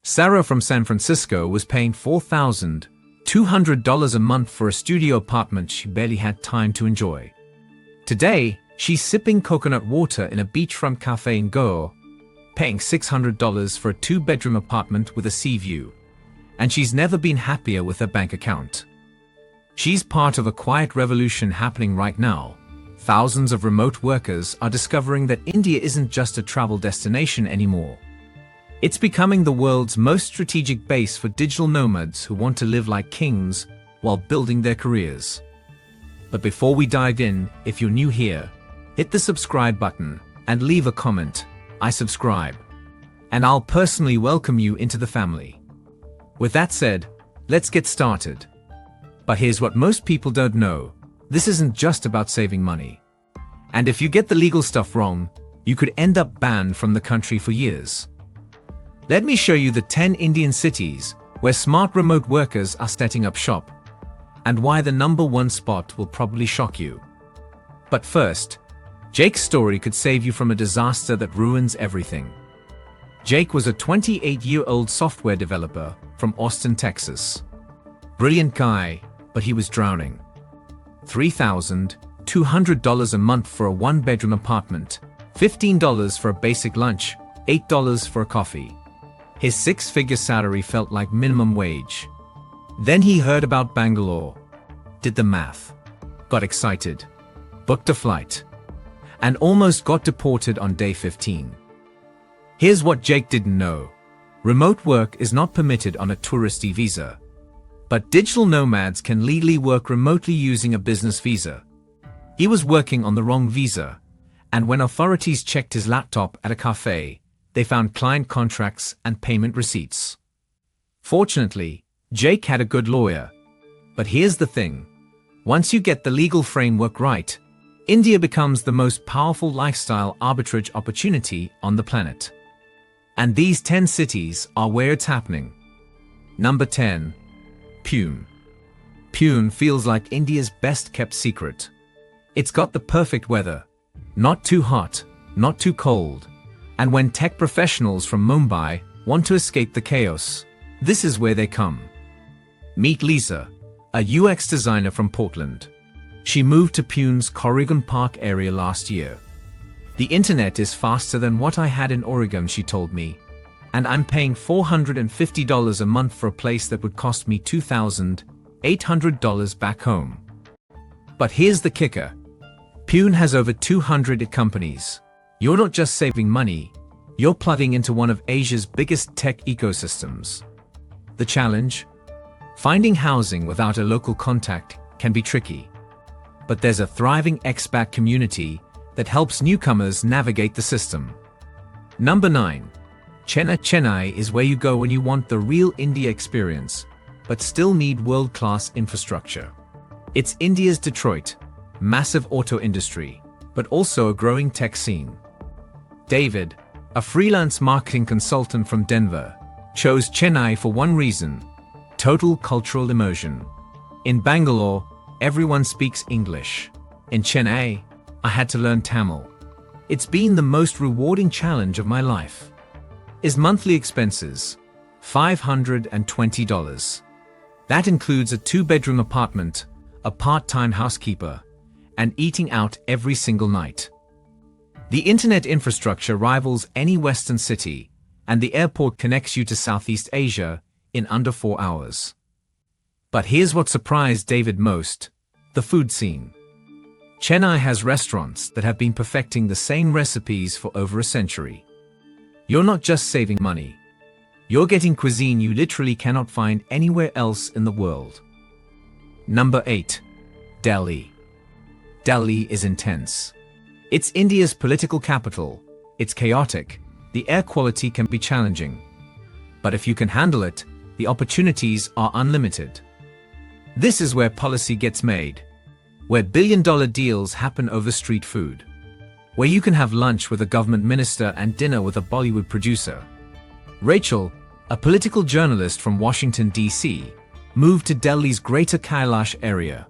Sarah from San Francisco was paying $4,200 a month for a studio apartment she barely had time to enjoy. Today, she's sipping coconut water in a beachfront cafe in Goa, paying $600 for a two-bedroom apartment with a sea view. And she's never been happier with her bank account. She's part of a quiet revolution happening right now. Thousands of remote workers are discovering that India isn't just a travel destination anymore. It's becoming the world's most strategic base for digital nomads who want to live like kings while building their careers. But before we dive in, if you're new here, hit the subscribe button and leave a comment. I subscribe. And I'll personally welcome you into the family. With that said, let's get started. But here's what most people don't know. This isn't just about saving money. And if you get the legal stuff wrong, you could end up banned from the country for years. Let me show you the 10 Indian cities where smart remote workers are setting up shop, and why the #1 spot will probably shock you. But first, Jake's story could save you from a disaster that ruins everything. Jake was a 28-year-old software developer from Austin, Texas. Brilliant guy, but he was drowning. $3,200 a month for a one-bedroom apartment, $15 for a basic lunch, $8 for a coffee. His six-figure salary felt like minimum wage. Then he heard about Bangalore, did the math, got excited, booked a flight, and almost got deported on day 15. Here's what Jake didn't know. Remote work is not permitted on a touristy visa. But digital nomads can legally work remotely using a business visa. He was working on the wrong visa, and when authorities checked his laptop at a cafe, they found client contracts and payment receipts. Fortunately, Jake had a good lawyer. But here's the thing. Once you get the legal framework right, India becomes the most powerful lifestyle arbitrage opportunity on the planet. And these 10 cities are where it's happening. Number 10. Pune. Pune feels like India's best-kept secret. It's got the perfect weather. Not too hot, not too cold. And when tech professionals from Mumbai want to escape the chaos, this is where they come. Meet Lisa, a UX designer from Portland. She moved to Pune's Corrigan Park area last year. The internet is faster than what I had in Oregon, she told me. And I'm paying $450 a month for a place that would cost me $2,800 back home. But here's the kicker. Pune has over 200 companies. You're not just saving money, you're plugging into one of Asia's biggest tech ecosystems. The challenge? Finding housing without a local contact can be tricky. But there's a thriving expat community that helps newcomers navigate the system. Number 9. Chennai is where you go when you want the real India experience, but still need world-class infrastructure. It's India's Detroit, massive auto industry, but also a growing tech scene. David, a freelance marketing consultant from Denver, chose Chennai for one reason: total cultural immersion. In Bangalore, everyone speaks English. In Chennai, I had to learn Tamil. It's been the most rewarding challenge of my life. His monthly expenses, $520. That includes a two-bedroom apartment, a part-time housekeeper, and eating out every single night. The internet infrastructure rivals any Western city, and the airport connects you to Southeast Asia in under 4 hours. But here's what surprised David most: the food scene. Chennai has restaurants that have been perfecting the same recipes for over a century. You're not just saving money. You're getting cuisine you literally cannot find anywhere else in the world. Number 8. Delhi. Delhi is intense. It's India's political capital. It's chaotic. The air quality can be challenging. But if you can handle it, the opportunities are unlimited. This is where policy gets made, where billion-dollar deals happen over street food, where you can have lunch with a government minister and dinner with a Bollywood producer. Rachel, a political journalist from Washington, D.C., moved to Delhi's Greater Kailash area.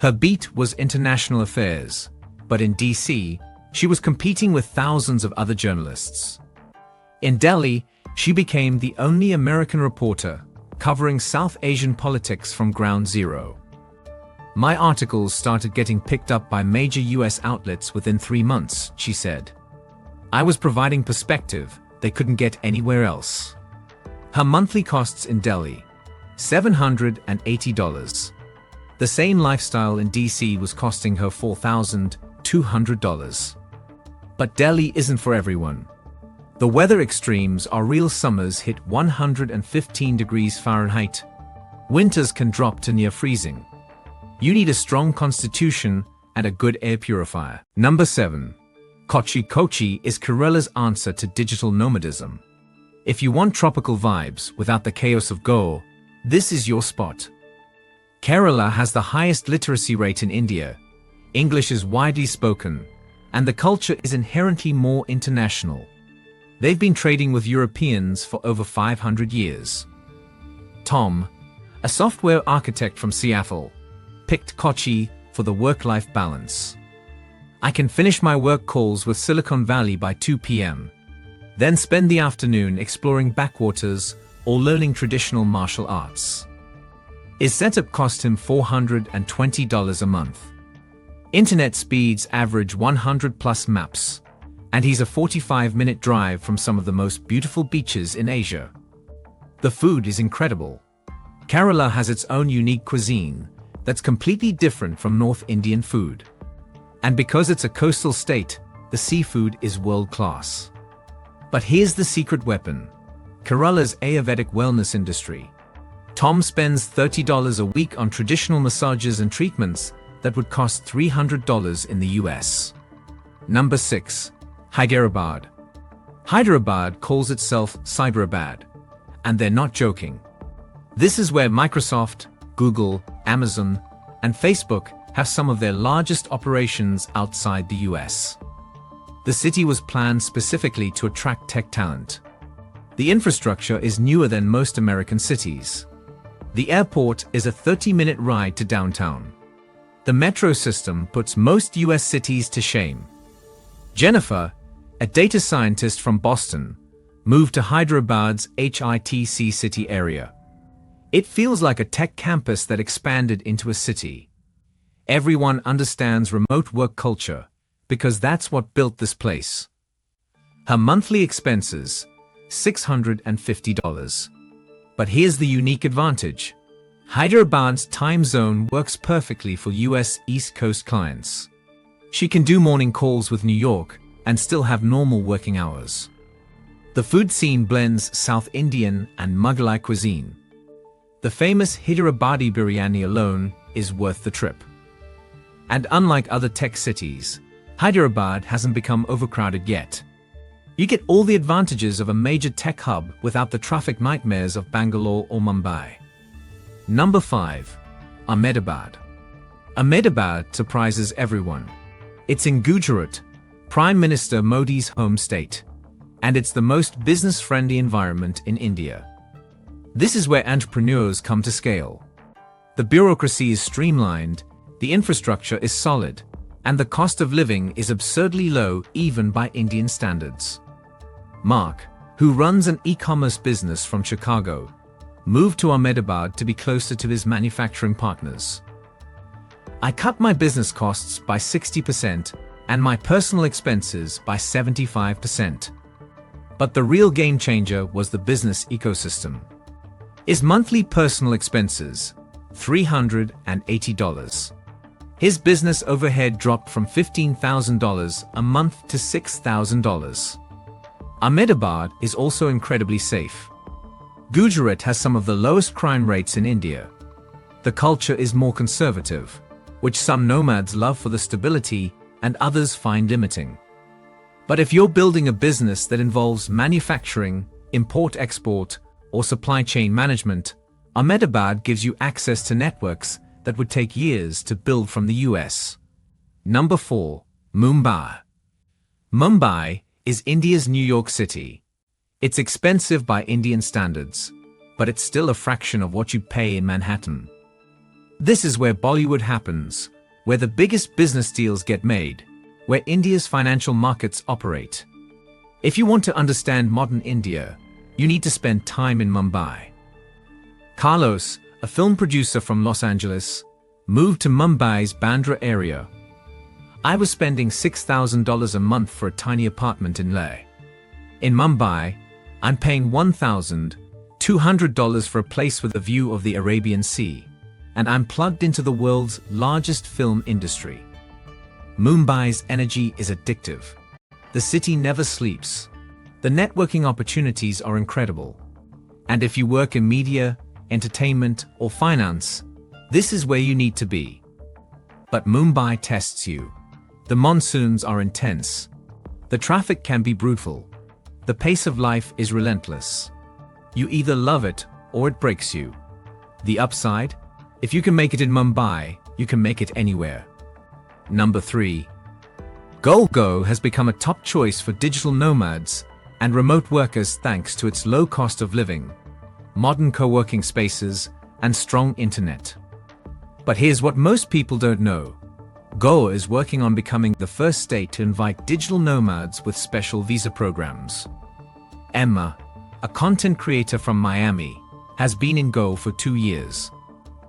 Her beat was international affairs, but in D.C., she was competing with thousands of other journalists. In Delhi, she became the only American reporter covering South Asian politics from ground zero. My articles started getting picked up by major US outlets within 3 months, she said. I was providing perspective they couldn't get anywhere else. Her monthly costs in Delhi, $780. The same lifestyle in DC was costing her $4,200. But Delhi isn't for everyone. The weather extremes are real. Summers hit 115 degrees Fahrenheit. Winters can drop to near freezing. You need a strong constitution and a good air purifier. Number 7. Kochi. Kochi is Kerala's answer to digital nomadism. If you want tropical vibes without the chaos of Goa, this is your spot. Kerala has the highest literacy rate in India. English is widely spoken, and the culture is inherently more international. They've been trading with Europeans for over 500 years. Tom, a software architect from Seattle, picked Kochi for the work-life balance. I can finish my work calls with Silicon Valley by 2 p.m., then spend the afternoon exploring backwaters or learning traditional martial arts. His setup cost him $420 a month. Internet speeds average 100 plus maps, and he's a 45-minute drive from some of the most beautiful beaches in Asia. The food is incredible. Kerala has its own unique cuisine that's completely different from North Indian food. And because it's a coastal state, the seafood is world-class. But here's the secret weapon: Kerala's Ayurvedic wellness industry. Tom spends $30 a week on traditional massages and treatments that would cost $300 in the US. Number 6. Hyderabad. Hyderabad calls itself Cyberabad, and they're not joking. This is where Microsoft, Google, Amazon, and Facebook have some of their largest operations outside the US. The city was planned specifically to attract tech talent. The infrastructure is newer than most American cities. The airport is a 30-minute ride to downtown. The metro system puts most US cities to shame. Jennifer, a data scientist from Boston, moved to Hyderabad's HITC city area. It feels like a tech campus that expanded into a city. Everyone understands remote work culture because that's what built this place. Her monthly expenses, $650. But here's the unique advantage. Hyderabad's time zone works perfectly for US East Coast clients. She can do morning calls with New York and still have normal working hours. The food scene blends South Indian and Mughalai cuisine. The famous Hyderabadi biryani alone is worth the trip. And unlike other tech cities, Hyderabad hasn't become overcrowded yet. You get all the advantages of a major tech hub without the traffic nightmares of Bangalore or Mumbai. Number 5. Ahmedabad. Ahmedabad surprises everyone. It's in Gujarat, Prime Minister Modi's home state, and it's the most business-friendly environment in India. This is where entrepreneurs come to scale. The bureaucracy is streamlined, the infrastructure is solid, and the cost of living is absurdly low even by Indian standards. Mark, who runs an e-commerce business from Chicago, moved to Ahmedabad to be closer to his manufacturing partners. I cut my business costs by 60% and my personal expenses by 75%. But the real game changer was the business ecosystem. His monthly personal expenses, $380. His business overhead dropped from $15,000 a month to $6,000. Ahmedabad is also incredibly safe. Gujarat has some of the lowest crime rates in India. The culture is more conservative, which some nomads love for the stability and others find limiting. But if you're building a business that involves manufacturing, import-export, or supply chain management, Ahmedabad gives you access to networks that would take years to build from the US. Number 4. Mumbai. Mumbai is India's New York City. It's expensive by Indian standards, but it's still a fraction of what you'd pay in Manhattan. This is where Bollywood happens, where the biggest business deals get made, where India's financial markets operate. If you want to understand modern India, you need to spend time in Mumbai. Carlos, a film producer from Los Angeles, moved to Mumbai's Bandra area. I was spending $6,000 a month for a tiny apartment in Leh. In Mumbai, I'm paying $1,200 for a place with a view of the Arabian Sea, and I'm plugged into the world's largest film industry. Mumbai's energy is addictive. The city never sleeps. The networking opportunities are incredible. And if you work in media, entertainment, or finance, this is where you need to be. But Mumbai tests you. The monsoons are intense. The traffic can be brutal. The pace of life is relentless. You either love it or it breaks you. The upside? If you can make it in Mumbai, you can make it anywhere. Number 3. Go has become a top choice for digital nomads and remote workers thanks to its low cost of living, modern co-working spaces, and strong internet. But here's what most people don't know. Goa is working on becoming the first state to invite digital nomads with special visa programs. Emma, a content creator from Miami, has been in Goa for 2 years.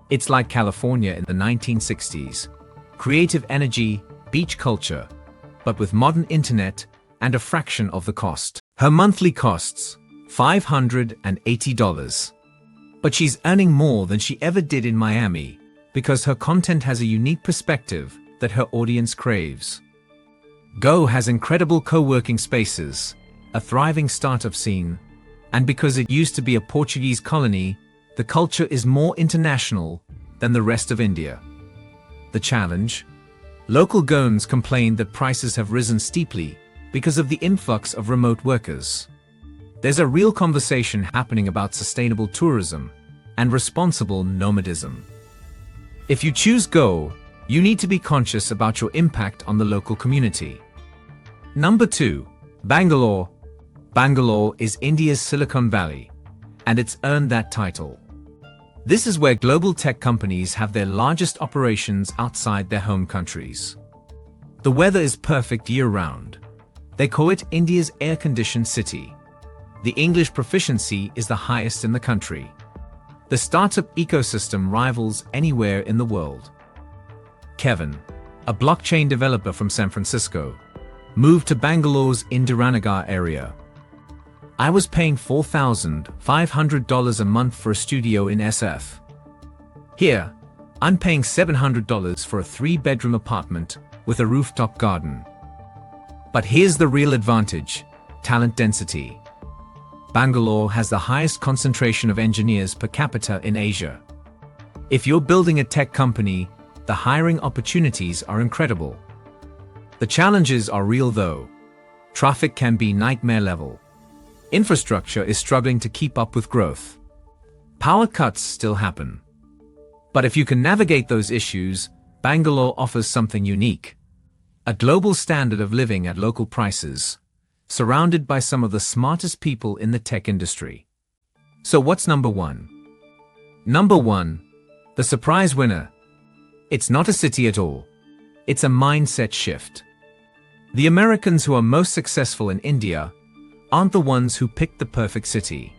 It's like California in the 1960s. Creative energy, beach culture, but with modern internet and a fraction of the cost. Her monthly costs $580. But she's earning more than she ever did in Miami because her content has a unique perspective that her audience craves. Go has incredible co-working spaces, a thriving startup scene, and because it used to be a Portuguese colony, the culture is more international than the rest of India. The challenge? Local Goans complain that prices have risen steeply because of the influx of remote workers. There's a real conversation happening about sustainable tourism and responsible nomadism. If you choose Go, you need to be conscious about your impact on the local community. Number 2. Bangalore. Bangalore is India's Silicon Valley, and it's earned that title. This is where global tech companies have their largest operations outside their home countries. The weather is perfect year-round. They call it India's air-conditioned city. The English proficiency is the highest in the country. The startup ecosystem rivals anywhere in the world. Kevin, a blockchain developer from San Francisco, moved to Bangalore's Indiranagar area. I was paying $4,500 a month for a studio in SF. Here, I'm paying $700 for a 3-bedroom apartment with a rooftop garden. But here's the real advantage: talent density. Bangalore has the highest concentration of engineers per capita in Asia. If you're building a tech company, the hiring opportunities are incredible. The challenges are real though. Traffic can be nightmare level. Infrastructure is struggling to keep up with growth. Power cuts still happen. But if you can navigate those issues, Bangalore offers something unique. A global standard of living at local prices, surrounded by some of the smartest people in the tech industry. So what's number 1? Number 1, the surprise winner. It's not a city at all. It's a mindset shift. The Americans who are most successful in India aren't the ones who picked the perfect city.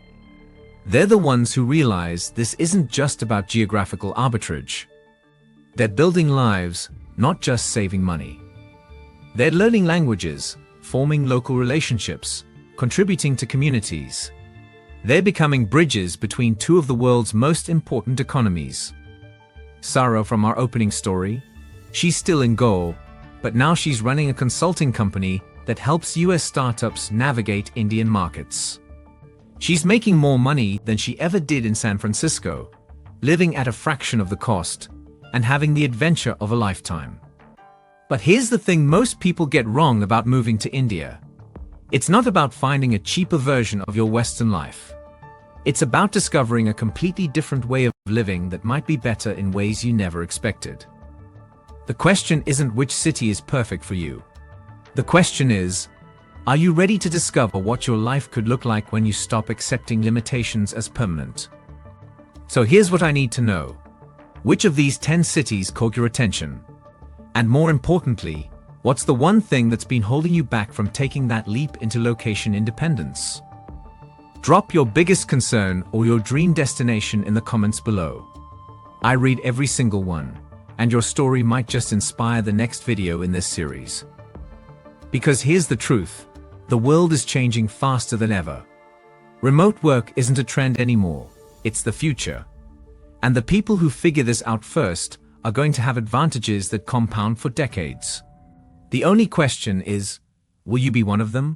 They're the ones who realize this isn't just about geographical arbitrage. They're building lives, not just saving money. They're learning languages, forming local relationships, contributing to communities. They're becoming bridges between two of the world's most important economies. Sarah from our opening story, she's still in Goa, but now she's running a consulting company that helps US startups navigate Indian markets. She's making more money than she ever did in San Francisco, living at a fraction of the cost, and having the adventure of a lifetime. But here's the thing most people get wrong about moving to India. It's not about finding a cheaper version of your Western life. It's about discovering a completely different way of living that might be better in ways you never expected. The question isn't which city is perfect for you. The question is, are you ready to discover what your life could look like when you stop accepting limitations as permanent? So here's what I need to know. Which of these 10 cities caught your attention? And more importantly, What's the one thing that's been holding you back from taking that leap into location independence? Drop your biggest concern or your dream destination in the comments below. I read every single one, and your story might just inspire the next video in this series. Because here's the truth, the world is changing faster than ever. Remote work isn't a trend anymore, it's the future. And the people who figure this out first are going to have advantages that compound for decades. The only question is, will you be one of them?